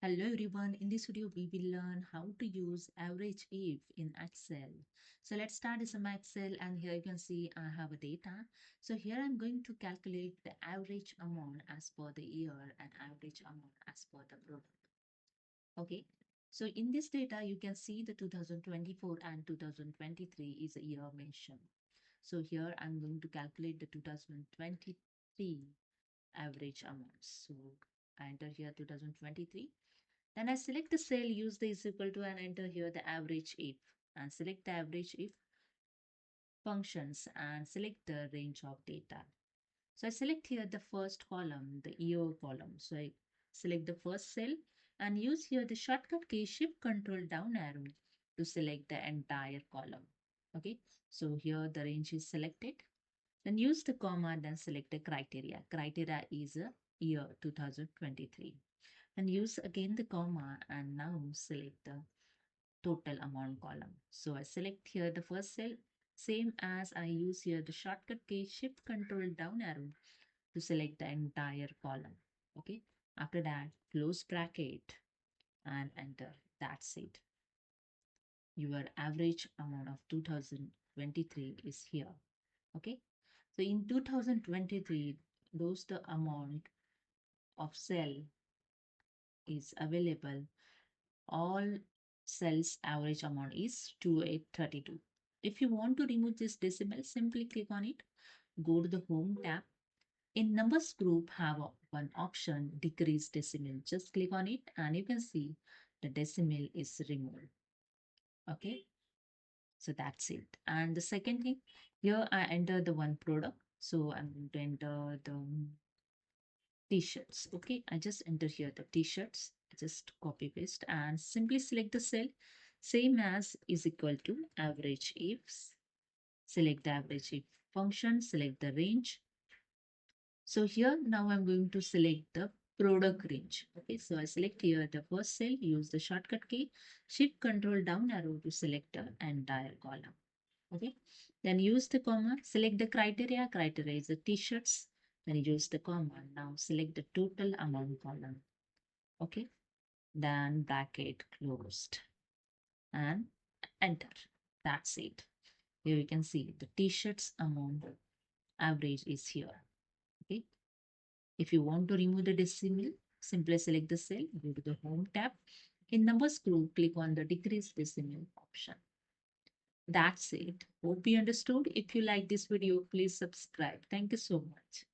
Hello everyone, in this video we will learn how to use Averageif in Excel. So let's start with some Excel, and here you can see I have a data. So here I'm going to calculate the average amount as per the year and average amount as per the product. Okay, so in this data you can see the 2024 and 2023 is a year mentioned. So here I'm going to calculate the 2023 average amounts. So I enter here 2023. Then I select the cell, use the is equal to, and enter here the average if, and select the average if functions and select the range of data. So I select here the first column, the year column. So I select the first cell and use here the shortcut key shift control down arrow to select the entire column. Okay, so here the range is selected. Then use the comma, then select the criteria. Criteria is a year 2023. And use again the comma and now select the total amount column. So I select here the first cell, same as I use here the shortcut key shift control down arrow to select the entire column. Okay. After that, close bracket and enter. That's it. Your average amount of 2023 is here. Okay. So in 2023, those the amount of cell is available. All cells average amount is 2832. If you want to remove this decimal, simply click on it, go to the home tab. In numbers group have one option, decrease decimal. Just click on it and you can see the decimal is removed. Okay, so that's it. And the second thing, here I enter the one product. So I'm going to enter the t-shirts. Okay, I just enter here the t-shirts, just copy paste and simply select the cell, same as is equal to average ifs. Select the average if function, select the range. So here now I'm going to select the product range. Okay, so I select here the first cell, use the shortcut key, shift control down arrow to select the entire column. Okay, then use the comma, select the criteria. Criteria is the t-shirts. Then use the comma. Now select the total amount column. Okay, then bracket closed and enter. That's it. Here you can see the t-shirts amount average is here. Okay, if you want to remove the decimal, simply select the cell, go to the home tab. In numbers group, click on the decrease decimal option. That's it. Hope you understood. If you like this video, please subscribe. Thank you so much.